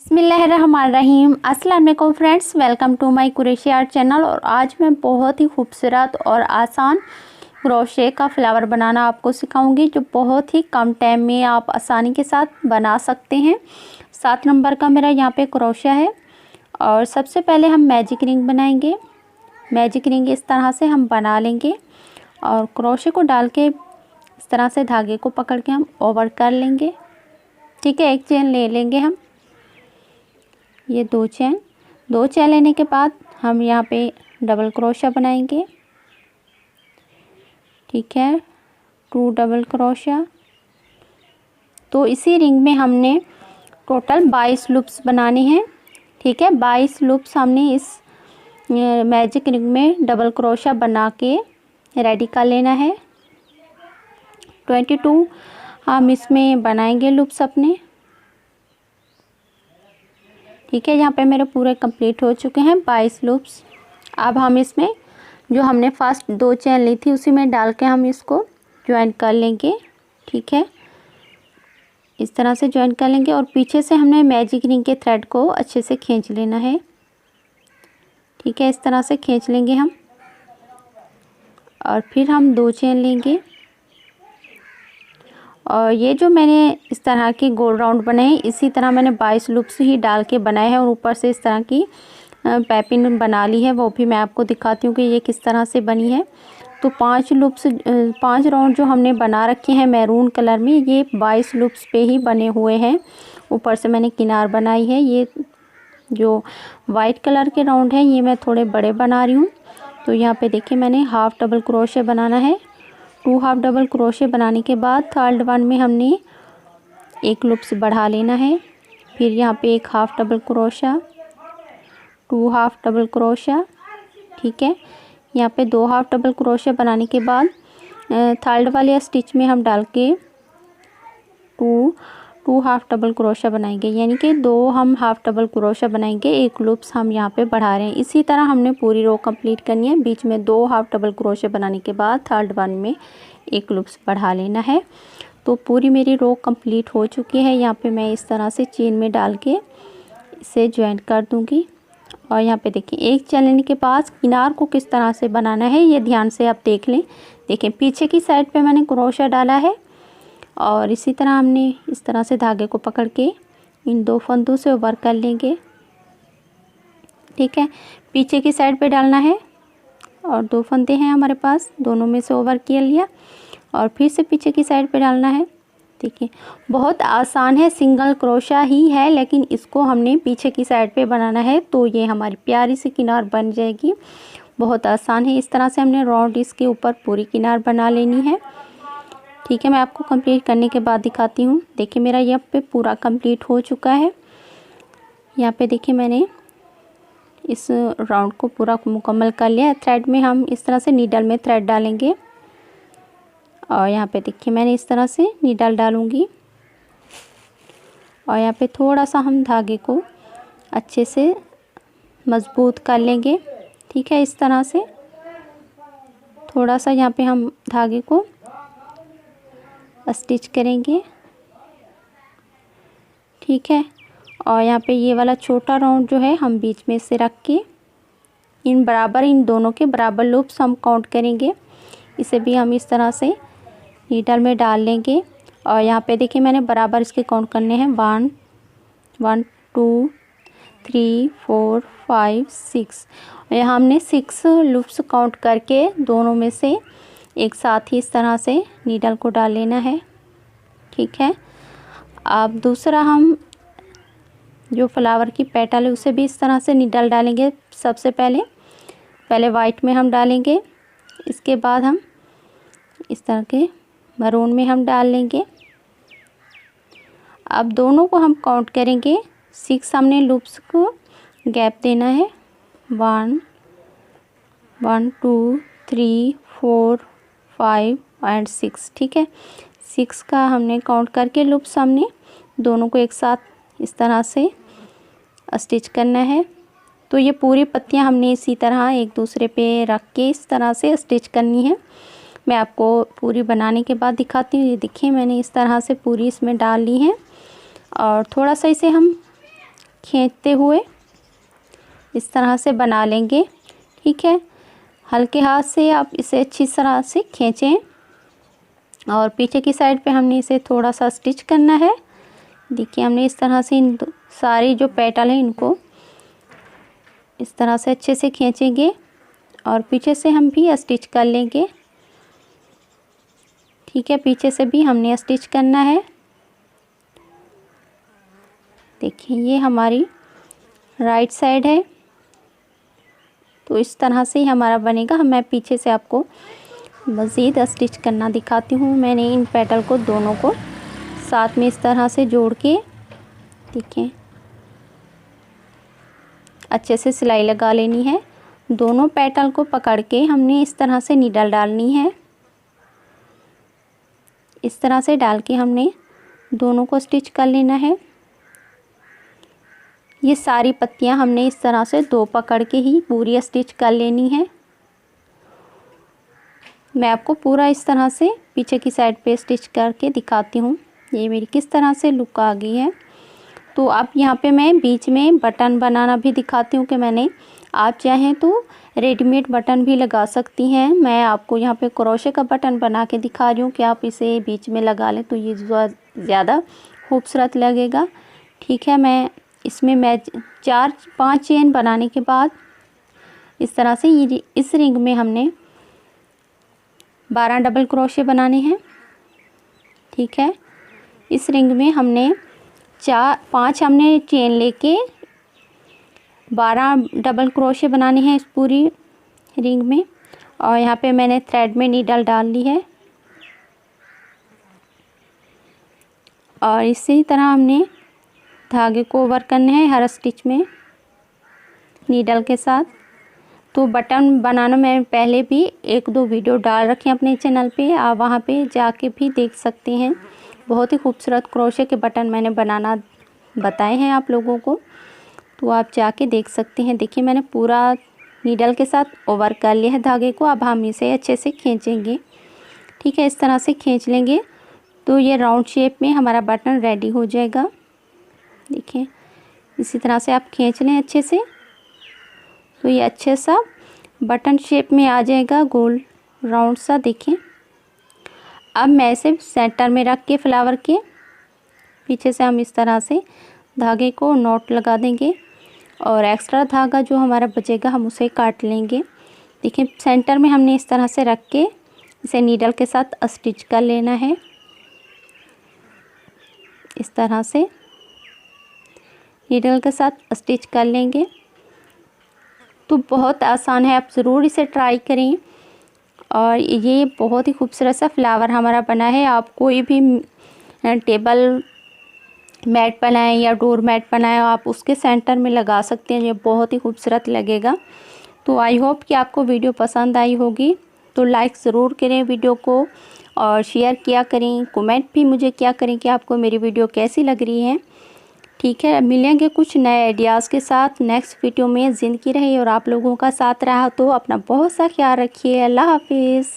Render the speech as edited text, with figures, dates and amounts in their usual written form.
बिस्मिल्लाहिर्रहमानिर्रहीम। अस्सलाम वालेकुम friends, welcome to my Qureshi art channel. और आज मैं बहुत ही खूबसूरत और आसान क्रोशे का फ्लावर बनाना आपको सिखाऊंगी, जो बहुत ही कम टाइम में आप आसानी के साथ बना सकते हैं। 7 नंबर का मेरा यहाँ पे क्रोशा है। और सबसे पहले हम मैजिक रिंग बनाएंगे। मैजिक रिंग इस तरह से हम बना लेंगे और क्रोशे को डाल के इस तरह से धागे को पकड़ के हम ओवर कर लेंगे। ठीक है, एक चेन ले लेंगे हम, ये दो चेन लेने के बाद हम यहाँ पे डबल क्रोशा बनाएंगे। ठीक है, 2 डबल क्रोशा। तो इसी रिंग में हमने टोटल 22 लूप्स बनाने हैं। ठीक है, 22 लूप्स हमने इस मैजिक रिंग में डबल क्रोशा बना के रेडी कर लेना है। 22 हम इसमें बनाएंगे लूप्स अपने। ठीक है, यहाँ पे मेरे पूरे कंप्लीट हो चुके हैं 22 लूप्स। अब हम इसमें जो हमने फर्स्ट 2 चेन ली थी उसी में डाल के हम इसको ज्वाइन कर लेंगे। ठीक है, इस तरह से ज्वाइन कर लेंगे और पीछे से हमने मैजिक रिंग के थ्रेड को अच्छे से खींच लेना है। ठीक है, इस तरह से खींच लेंगे हम और फिर हम 2 चेन लेंगे। और ये जो मैंने इस तरह की गोल राउंड बनाए हैं, इसी तरह मैंने 22 लूप्स ही डाल के बनाए हैं और ऊपर से इस तरह की पाइपिंग बना ली है। वो भी मैं आपको दिखाती हूँ कि ये किस तरह से बनी है। तो 5 लूप्स 5 राउंड जो हमने बना रखे हैं मैरून कलर में, ये 22 लूप्स पे ही बने हुए हैं। ऊपर से मैंने किनार बनाई है। ये जो वाइट कलर के राउंड हैं ये मैं थोड़े बड़े बना रही हूँ। तो यहाँ पे देखिए मैंने हाफ डबल क्रोशे बनाना है। 2 हाफ डबल क्रोशे बनाने के बाद थर्ड वन में हमने एक लूप्स बढ़ा लेना है। फिर यहाँ पे एक half double crochet, 2 half double crochet. ठीक है, यहाँ पे 2 हाफ डबल क्रोशे बनाने के बाद थर्ड वाले स्टिच में हम डाल के 2 हाफ डबल क्रोशा बनाएंगे, यानी कि 2 हम हाफ डबल क्रोशा बनाएंगे। एक लूप्स हम यहाँ पे बढ़ा रहे हैं। इसी तरह हमने पूरी रो कंप्लीट करनी है। बीच में 2 हाफ डबल क्रोशे बनाने के बाद थर्ड वन में एक लूप्स बढ़ा लेना है। तो पूरी मेरी रो कंप्लीट हो चुकी है। यहाँ पे मैं इस तरह से चेन में डाल के इसे ज्वाइन कर दूँगी। और यहाँ पे देखिए एक चेन लेने के पास किनार को किस तरह से बनाना है ये ध्यान से आप देख लें। देखिए पीछे की साइड पे मैंने क्रोशा डाला है और इसी तरह हमने इस तरह से धागे को पकड़ के इन 2 फंदों से ओवर कर लेंगे। ठीक है, पीछे की साइड पे डालना है और 2 फंदे हैं हमारे पास, दोनों में से ओवर किया लिया और फिर से पीछे की साइड पे डालना है। देखिए बहुत आसान है, सिंगल क्रोशा ही है, लेकिन इसको हमने पीछे की साइड पे बनाना है तो ये हमारी प्यारी सी किनार बन जाएगी। बहुत आसान है। इस तरह से हमने राउंड इसके ऊपर पूरी किनार बना लेनी है। ठीक है, मैं आपको कंप्लीट करने के बाद दिखाती हूँ। देखिए मेरा यहाँ पे पूरा कंप्लीट हो चुका है। यहाँ पे देखिए मैंने इस राउंड को पूरा मुकम्मल कर लिया है। थ्रेड में हम इस तरह से नीडल में थ्रेड डालेंगे और यहाँ पे देखिए मैंने इस तरह से नीडल डालूँगी और यहाँ पे थोड़ा सा हम धागे को अच्छे से मज़बूत कर लेंगे। ठीक है, इस तरह से थोड़ा सा यहाँ पे हम धागे को स्टिच करेंगे। ठीक है, और यहाँ पे ये वाला छोटा राउंड जो है हम बीच में से रख के इन दोनों के बराबर लूप्स हम काउंट करेंगे। इसे भी हम इस तरह से नीडल में डाल लेंगे और यहाँ पे देखिए मैंने बराबर इसके काउंट करने हैं 1 1 2 3 4 5 6। यहाँ हमने 6 लूप्स काउंट करके दोनों में से एक साथ ही इस तरह से नीडल को डाल लेना है। ठीक है, अब दूसरा हम जो फ्लावर की पेटल है उसे भी इस तरह से नीडल डालेंगे। सबसे पहले वाइट में हम डालेंगे, इसके बाद हम इस तरह के मैरून में हम डाल लेंगे। अब दोनों को हम काउंट करेंगे। 6 हमने लूप्स को गैप देना है। 1 1 2 3 4 5 एंड 6। ठीक है, 6 का हमने काउंट करके लूप्स हमने दोनों को एक साथ इस तरह से स्टिच करना है। तो ये पूरी पत्तियां हमने इसी तरह एक दूसरे पे रख के इस तरह से स्टिच करनी है। मैं आपको पूरी बनाने के बाद दिखाती हूँ। ये देखिए मैंने इस तरह से पूरी इसमें डाल ली है और थोड़ा सा इसे हम खींचते हुए इस तरह से बना लेंगे। ठीक है, हल्के हाथ से आप इसे अच्छी तरह से खींचें और पीछे की साइड पे हमने इसे थोड़ा सा स्टिच करना है। देखिए हमने इस तरह से इन सारी जो पेटल हैं इनको इस तरह से अच्छे से खींचेंगे और पीछे से हम भी स्टिच कर लेंगे। ठीक है, पीछे से भी हमने स्टिच करना है। देखिए ये हमारी राइट साइड है, तो इस तरह से ही हमारा बनेगा। मैं पीछे से आपको मज़ीद स्टिच करना दिखाती हूँ। मैंने इन पेटल को दोनों को साथ में इस तरह से जोड़ के देखिए अच्छे से सिलाई लगा लेनी है। दोनों पेटल को पकड़ के हमने इस तरह से नीडल डालनी है। इस तरह से डाल के हमने दोनों को स्टिच कर लेना है। ये सारी पत्तियां हमने इस तरह से दो पकड़ के ही पूरी स्टिच कर लेनी है। मैं आपको पूरा इस तरह से पीछे की साइड पे स्टिच करके दिखाती हूँ। ये मेरी किस तरह से लुक आ गई है। तो अब यहाँ पे मैं बीच में बटन बनाना भी दिखाती हूँ कि मैंने, आप चाहें तो रेडीमेड बटन भी लगा सकती हैं। मैं आपको यहाँ पे क्रोशे का बटन बना के दिखा रही हूँ कि आप इसे बीच में लगा लें तो ये ज़्यादा खूबसूरत लगेगा। ठीक है, मैं 4-5 चेन बनाने के बाद इस तरह से इस रिंग में हमने 12 डबल क्रोशे बनाने हैं। ठीक है, इस रिंग में हमने 5 हमने चेन लेके 12 डबल क्रोशे बनाने हैं इस पूरी रिंग में। और यहाँ पे मैंने थ्रेड में नीडल डाल ली है और इसी तरह हमने धागे को ओवर करना है हर स्टिच में नीडल के साथ। तो बटन बनाना मैं पहले भी 1-2 वीडियो डाल रखे हैं अपने चैनल पे, आप वहाँ पे जाके भी देख सकते हैं। बहुत ही खूबसूरत क्रोशे के बटन मैंने बनाना बताए हैं आप लोगों को, तो आप जाके देख सकते हैं। देखिए मैंने पूरा नीडल के साथ ओवर कर लिया है धागे को। अब हम इसे अच्छे से खींचेंगे। ठीक है, इस तरह से खींच लेंगे तो ये राउंड शेप में हमारा बटन रेडी हो जाएगा। देखिए इसी तरह से आप खींच लें अच्छे से, तो ये अच्छे सा बटन शेप में आ जाएगा, गोल राउंड सा। देखिए अब मैं इसे सेंटर में रख के फ्लावर के पीछे से हम इस तरह से धागे को नॉट लगा देंगे और एक्स्ट्रा धागा जो हमारा बचेगा हम उसे काट लेंगे। देखिए सेंटर में हमने इस तरह से रख के इसे नीडल के साथ स्टिच कर लेना है। इस तरह से नीडल के साथ स्टिच कर लेंगे। तो बहुत आसान है, आप ज़रूर इसे ट्राई करें। और ये बहुत ही खूबसूरत सा फ्लावर हमारा बना है। आप कोई भी टेबल मैट बनाएं या डोर मैट बनाएं, आप उसके सेंटर में लगा सकते हैं, ये बहुत ही खूबसूरत लगेगा। तो आई होप कि आपको वीडियो पसंद आई होगी। तो लाइक ज़रूर करें वीडियो को और शेयर किया करें, कमेंट भी मुझे किया करें कि आपको मेरी वीडियो कैसी लग रही है। ठीक है, मिलेंगे कुछ नए आइडियाज़ के साथ नेक्स्ट वीडियो में। ज़िंदगी रहे और आप लोगों का साथ रहा तो अपना बहुत सा ख्याल रखिए। अल्लाह हाफिज़।